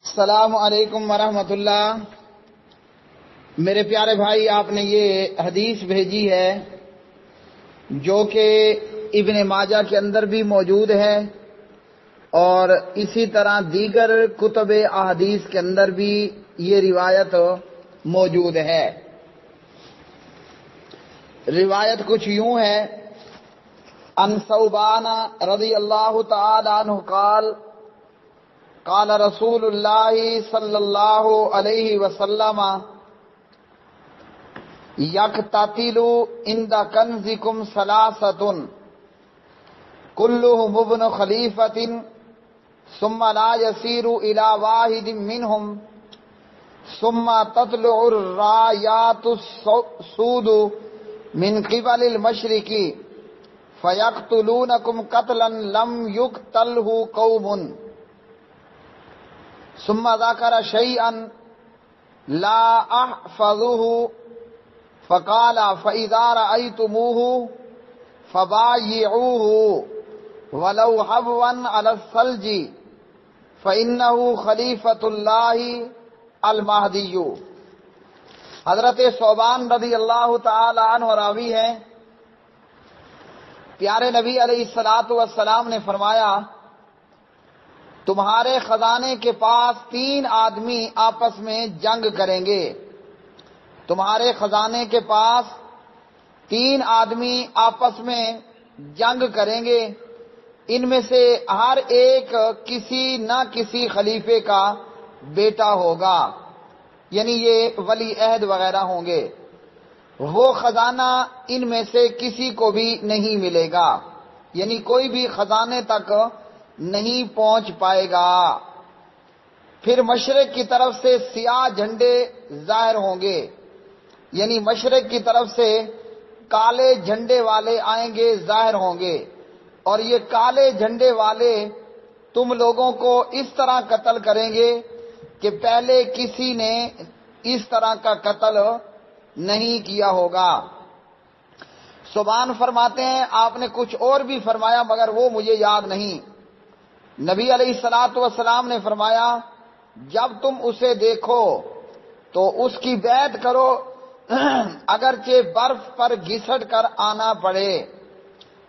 السلام علیکم ورحمۃ اللہ۔ میرے پیارے بھائی، آپ نے یہ حدیث بھیجی ہے جو کہ ابن ماجہ کے اندر بھی موجود ہے اور اسی طرح دیگر کتب احادیث کے اندر بھی یہ روایت موجود ہے۔ روایت کچھ یوں ہے: عن ثوبان رضی اللہ تعالی عنہ قال قال رسول اللہ صلی اللہ علیہ وسلم یقتتل عند کنزکم ثلاثۃ کلہم ابن خلیفۃ ثم لا يسیر الی واحد منہم ثم تطلع الرایات السود من قبل المشرق فیقتلونکم قتلا لم یقتلہ قوم ثم ذکر شیئا لا احفظه فقال فاذا رأیتموه فبایعوه ولو حبوا على الثلج فانه خلیفۃ اللہ المہدی۔ حضرت ثوبان رضی اللہ تعالی عنہ راوی ہیں، پیارے نبی علیہ الصلوۃ والسلام نے فرمایا، تمہارے خزانے کے پاس 3 آدمی آپس میں جنگ کریں گے۔ تمہارے خزانے کے پاس 3 آدمی آپس میں جنگ کریں گے، ان میں سے ہر ایک کسی نہ کسی خلیفے کا بیٹا ہوگا، یعنی یہ ولی عہد وغیرہ ہوں گے۔ وہ خزانہ ان میں سے کسی کو بھی نہیں ملے گا، یعنی کوئی بھی خزانے تک نہیں پہنچ پائے گا۔ پھر مشرق کی طرف سے سیاہ جھنڈے ظاہر ہوں گے، یعنی مشرق کی طرف سے کالے جھنڈے والے آئیں گے، ظاہر ہوں گے، اور یہ کالے جھنڈے والے تم لوگوں کو اس طرح قتل کریں گے کہ پہلے کسی نے اس طرح کا قتل نہیں کیا ہوگا۔ سبحان فرماتے ہیں، آپ نے کچھ اور بھی فرمایا مگر وہ مجھے یاد نہیں۔ نبی علیہ الصلوۃ والسلام نے فرمایا، جب تم اسے دیکھو تو اس کی بیعت کرو، اگرچہ برف پر گھسٹ کر آنا پڑے۔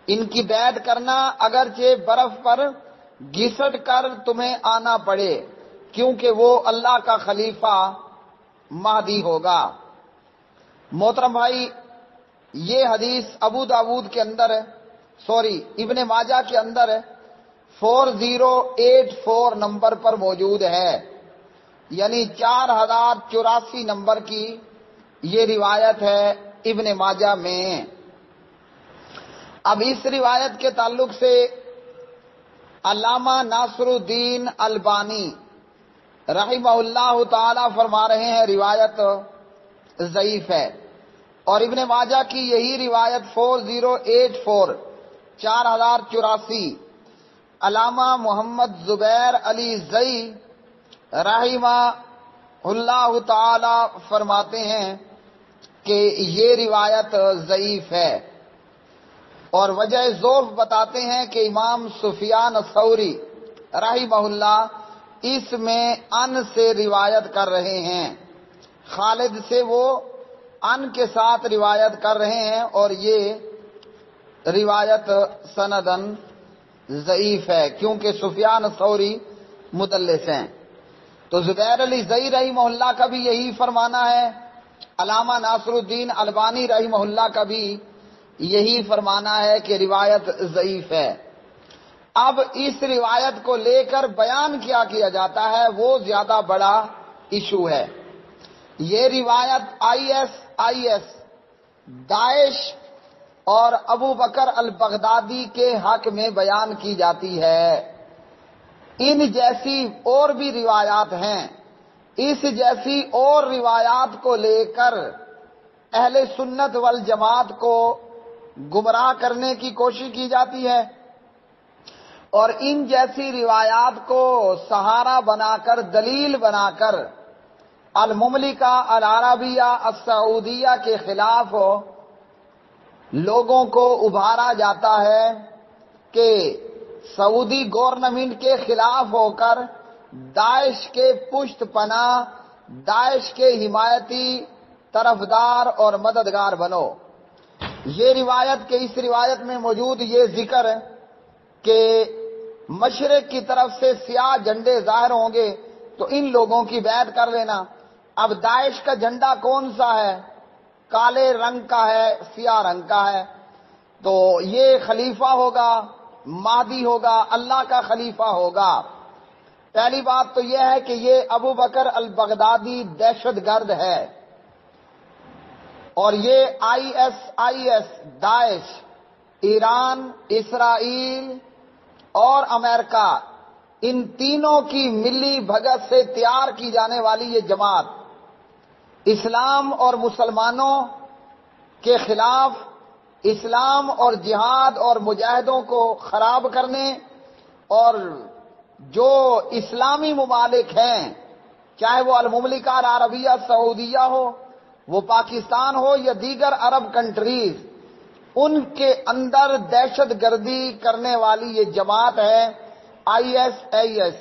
ان کی بیعت کرنا اگرچہ برف پر گھسٹ کر تمہیں آنا پڑے، کیونکہ وہ اللہ کا خلیفہ مہدی ہوگا۔ محترم بھائی، یہ حدیث ابو داود کے اندر ابن ماجہ کے اندر 4084 نمبر پر موجود ہے، یعنی 4084 نمبر کی یہ روایت ہے ابن ماجہ میں۔ اب اس روایت کے تعلق سے علامہ ناصر الدین البانی رحمہ اللہ تعالی فرما رہے ہیں روایت ضعیف ہے، اور ابن ماجہ کی یہی روایت 4084 علامہ محمد زبیر علی زئی رحمہ اللہ تعالی فرماتے ہیں کہ یہ روایت ضعیف ہے، اور وجہ ضعف بتاتے ہیں کہ امام سفیان الثوری رحمہ اللہ اس میں ان سے روایت کر رہے ہیں، خالد سے وہ ان کے ساتھ روایت کر رہے ہیں، اور یہ روایت سندن ضعیف ہے کیونکہ سفیان الثوری مدلس ہیں۔ تو زبیر علی زئی رحمہ اللہ کا بھی یہی فرمانا ہے، علامہ ناصر الدین البانی رحمہ اللہ کا بھی یہی فرمانا ہے کہ روایت ضعیف ہے۔ اب اس روایت کو لے کر بیان کیا جاتا ہے وہ زیادہ بڑا ایشو ہے۔ یہ روایت IS داعش اور ابو بکر البغدادی کے حق میں بیان کی جاتی ہے۔ ان جیسی اور بھی روایات ہیں، اس جیسی اور روایات کو لے کر اہل سنت والجماعت کو گمراہ کرنے کی کوشش کی جاتی ہے، اور ان جیسی روایات کو سہارا بنا کر، دلیل بنا کر المملکہ العربیہ السعودیہ کے خلاف لوگوں کو ابھارا جاتا ہے کہ سعودی گورنمنٹ کے خلاف ہو کر داعش کے پشت پناہ، داعش کے حمایتی، طرفدار اور مددگار بنو۔ یہ روایت کے اس روایت میں موجود یہ ذکر ہے کہ مشرق کی طرف سے سیاہ جھنڈے ظاہر ہوں گے تو ان لوگوں کی بیعت کر لینا۔ اب داعش کا جھنڈا کون سا ہے؟ کالے رنگ کا ہے، سیاہ رنگ کا ہے۔ تو یہ خلیفہ ہوگا، مہدی ہوگا، اللہ کا خلیفہ ہوگا۔ پہلی بات تو یہ ہے کہ یہ ابو بکر البغدادی دہشت گرد ہے، اور یہ آئی ایس داعش، ایران، اسرائیل اور امریکہ، ان تینوں کی ملی بھگت سے تیار کی جانے والی یہ جماعت اسلام اور مسلمانوں کے خلاف، اسلام اور جہاد اور مجاہدوں کو خراب کرنے، اور جو اسلامی ممالک ہیں، چاہے وہ المملکہ العربیہ سعودیہ ہو، وہ پاکستان ہو یا دیگر عرب کنٹریز، ان کے اندر دہشت گردی کرنے والی یہ جماعت ہے آئی ایس۔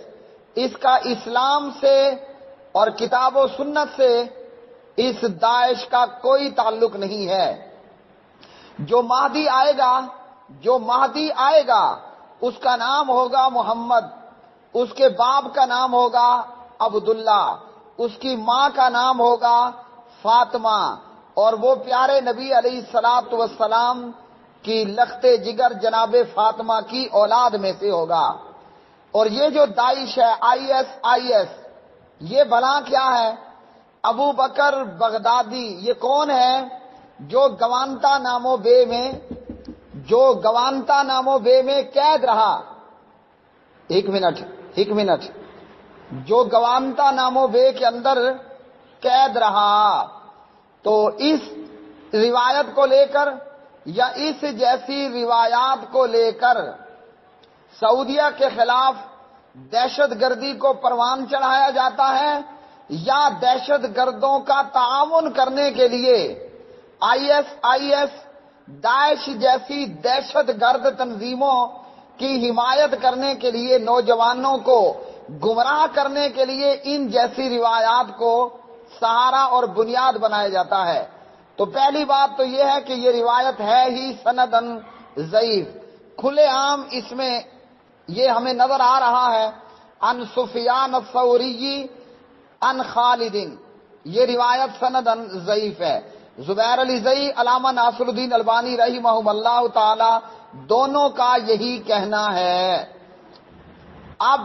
اس کا اسلام سے اور کتاب و سنت سے اس داعش کا کوئی تعلق نہیں ہے۔ جو مہدی آئے گا اس کا نام ہوگا محمد، اس کے باپ کا نام ہوگا عبداللہ، اس کی ماں کا نام ہوگا فاطمہ، اور وہ پیارے نبی علیہ الصلوۃ والسلام کی لخت جگر جناب فاطمہ کی اولاد میں سے ہوگا۔ اور یہ جو داعش ہے آئی ایس، یہ بلا کیا ہے؟ ابو بکر بغدادی یہ کون ہے؟ جو گوانتانامو بے میں قید رہا۔ ایک منٹ، جو گوانتانامو بے کے اندر قید رہا، تو اس روایت کو لے کر یا اس جیسی روایات کو لے کر سعودیہ کے خلاف دہشت گردی کو پروان چڑھایا جاتا ہے، یا دہشت گردوں کا تعاون کرنے کے لیے آئی ایس داعش جیسی دہشت گرد تنظیموں کی حمایت کرنے کے لیے، نوجوانوں کو گمراہ کرنے کے لیے ان جیسی روایات کو سہارا اور بنیاد بنایا جاتا ہے۔ تو پہلی بات تو یہ ہے کہ یہ روایت ہے ہی سندن ضعیف، کھلے عام اس میں یہ ہمیں نظر آ رہا ہے ان سفیان الثوری ان خالد، یہ روایت سندن ضعیف ہے۔ زبیر علی زئی، علامہ ناصر الدین البانی رحمہم اللہ تعالی، دونوں کا یہی کہنا ہے۔ اب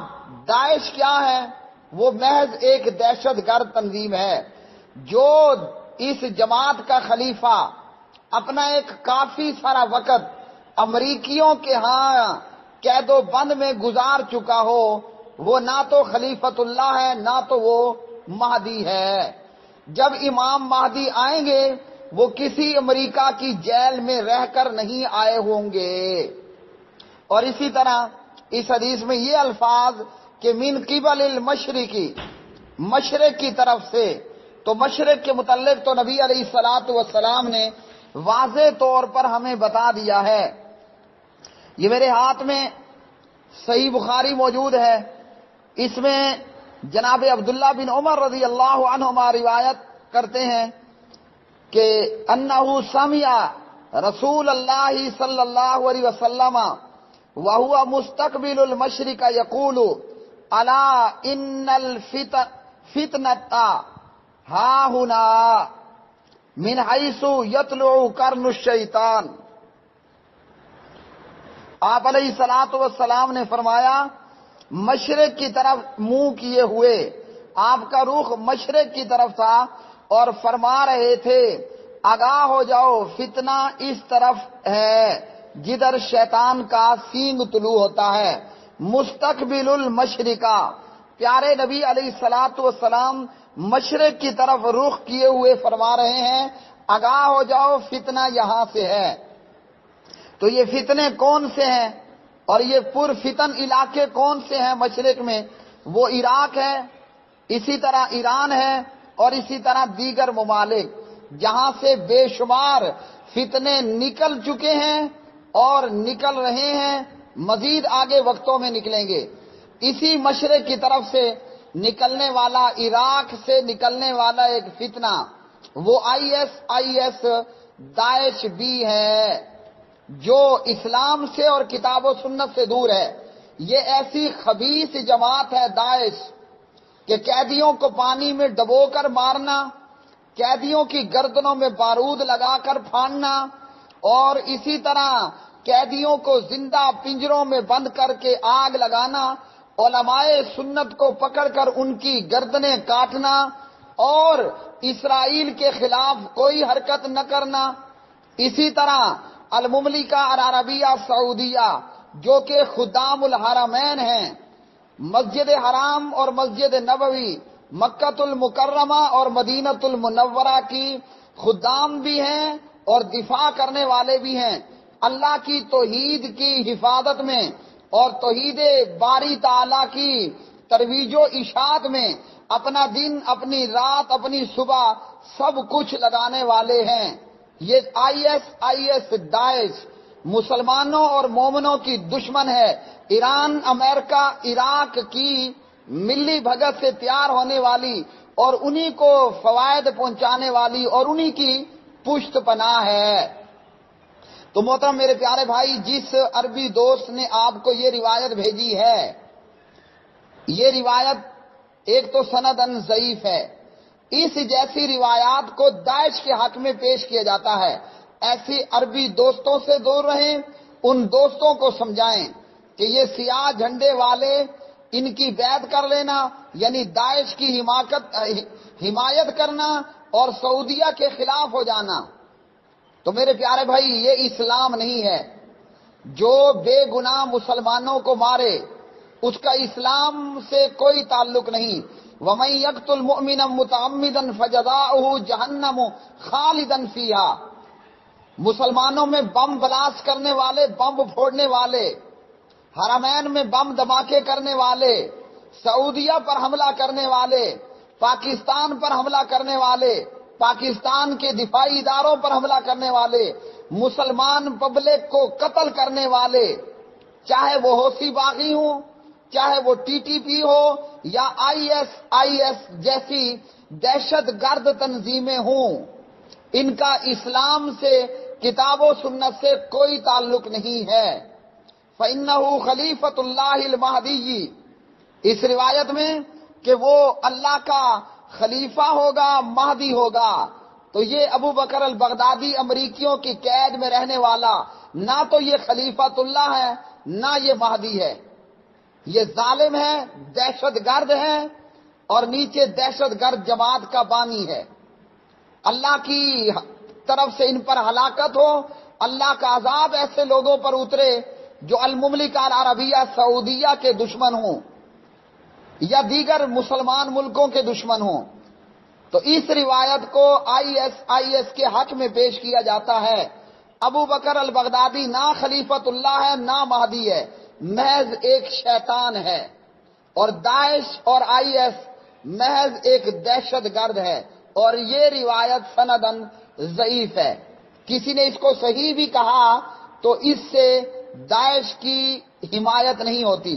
داعش کیا ہے؟ وہ محض ایک دہشت گرد تنظیم ہے جو اس جماعت کا خلیفہ اپنا ایک کافی سارا وقت امریکیوں کے ہاں قید و بند میں گزار چکا ہو۔ وہ نہ تو خلیفۃ اللہ ہے، نہ تو وہ مہدی ہے۔ جب امام مہدی آئیں گے وہ کسی امریکہ کی جیل میں رہ کر نہیں آئے ہوں گے۔ اور اسی طرح اس حدیث میں یہ الفاظ کہ من قبل المشرقی، مشرق کی طرف سے، تو مشرق کے متعلق تو نبی علیہ الصلوۃ والسلام نے واضح طور پر ہمیں بتا دیا ہے۔ یہ میرے ہاتھ میں صحیح بخاری موجود ہے، اس میں جناب عبداللہ بن عمر رضی اللہ عنہما روایت کرتے ہیں کہ انہ سمع رسول اللہ صلی اللہ علیہ وسلم وہو مستقبل المشرق یقول الا ان الفتنۃ ہا ہنا من حیث یطلع قرن الشیطان۔ آپ علیہ الصلوۃ والسلام نے فرمایا، مشرق کی طرف منہ کیے ہوئے آپ کا رخ مشرق کی طرف تھا اور فرما رہے تھے آگاہ ہو جاؤ، فتنہ اس طرف ہے جدھر شیطان کا سینگ طلوع ہوتا ہے۔ مستقبل المشرقہ، پیارے نبی علیہ الصلوۃ والسلام مشرق کی طرف رخ کیے ہوئے فرما رہے ہیں آگاہ ہو جاؤ، فتنہ یہاں سے ہے۔ تو یہ فتنے کون سے ہیں اور یہ پر فتن علاقے کون سے ہیں مشرق میں؟ وہ عراق ہے، اسی طرح ایران ہے، اور اسی طرح دیگر ممالک جہاں سے بے شمار فتنے نکل چکے ہیں اور نکل رہے ہیں، مزید آگے وقتوں میں نکلیں گے۔ اسی مشرق کی طرف سے نکلنے والا، عراق سے نکلنے والا ایک فتنہ، وہ آئی ایس داعش بھی ہے، جو اسلام سے اور کتاب و سنت سے دور ہے۔ یہ ایسی خبیث جماعت ہے داعش کہ قیدیوں کو پانی میں ڈبو کر مارنا، قیدیوں کی گردنوں میں بارود لگا کر پھاڑنا، اور اسی طرح قیدیوں کو زندہ پنجروں میں بند کر کے آگ لگانا، علماء سنت کو پکڑ کر ان کی گردنیں کاٹنا، اور اسرائیل کے خلاف کوئی حرکت نہ کرنا۔ اسی طرح المملکہ العربیہ سعودیہ، جو کہ خدام الحرمین ہیں، مسجد حرام اور مسجد نبوی، مکہ المکرمہ اور مدینہ المنورہ کی خدام بھی ہیں اور دفاع کرنے والے بھی ہیں، اللہ کی توحید کی حفاظت میں اور توحید باری تعالی کی ترویج و اشاعت میں اپنا دن، اپنی رات، اپنی صبح سب کچھ لگانے والے ہیں۔ یہ آئی ایس داعش مسلمانوں اور مومنوں کی دشمن ہے۔ ایران، امریکہ، عراق کی ملی بھگت سے تیار ہونے والی اور انہی کو فوائد پہنچانے والی اور انہی کی پشت پناہ ہے۔ تو محترم میرے پیارے بھائی، جس عربی دوست نے آپ کو یہ روایت بھیجی ہے، یہ روایت ایک تو سنداً ضعیف ہے۔ اس جیسی روایات کو داعش کے حق میں پیش کیا جاتا ہے۔ ایسی عربی دوستوں سے دور رہیں، ان دوستوں کو سمجھائیں کہ یہ سیاہ جھنڈے والے، ان کی بیعت کر لینا یعنی داعش کی حمایت کرنا اور سعودیہ کے خلاف ہو جانا۔ تو میرے پیارے بھائی، یہ اسلام نہیں ہے۔ جو بے گناہ مسلمانوں کو مارے اس کا اسلام سے کوئی تعلق نہیں۔ وَمَن يَقْتُلْ مُؤْمِنًا مُتَعَمِّدًا فَجَزَاؤُهُ جَهَنَّمُ خَالِدًا فِيهَا۔ مسلمانوں میں بم بلاسٹ کرنے والے، بم پھوڑنے والے، حرمین میں بم دھماکے کرنے والے، سعودیہ پر حملہ کرنے والے، پاکستان پر حملہ کرنے والے، پاکستان کے دفاعی اداروں پر حملہ کرنے والے، مسلمان پبلک کو قتل کرنے والے، چاہے وہ حوثی باغی ہوں، چاہے وہ ٹی ٹی پی ہو یا آئی ایس جیسی دہشت گرد تنظیمیں ہوں، ان کا اسلام سے، کتاب و سنت سے کوئی تعلق نہیں ہے۔ فَإِنَّهُ خَلِيفَةُ اللَّهِ الْمَهْدِيِّ، اس روایت میں کہ وہ اللہ کا خلیفہ ہوگا، مہدی ہوگا، تو یہ ابو بکر البغدادی امریکیوں کی قید میں رہنے والا نہ تو یہ خلیفۃ اللہ ہے نہ یہ مہدی ہے۔ یہ ظالم ہے، دہشت گرد ہے اور نیچے دہشت گرد جماعت کا بانی ہے۔ اللہ کی طرف سے ان پر ہلاکت ہو، اللہ کا عذاب ایسے لوگوں پر اترے جو المملکہ العربیہ سعودیہ کے دشمن ہوں یا دیگر مسلمان ملکوں کے دشمن ہوں۔ تو اس روایت کو آئی ایس کے حق میں پیش کیا جاتا ہے۔ ابو بکر البغدادی نہ خلیفۃ اللہ ہے نہ مہدی ہے، محض ایک شیطان ہے، اور داعش اور آئی ایس محض ایک دہشت گرد ہے، اور یہ روایت سنداً ضعیف ہے۔ کسی نے اس کو صحیح بھی کہا تو اس سے داعش کی حمایت نہیں ہوتی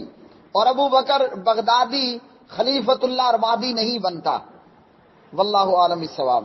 اور ابو بکر بغدادی خلیفۃ اللہ اور مہدی نہیں بنتا۔ واللہ عالم الصواب۔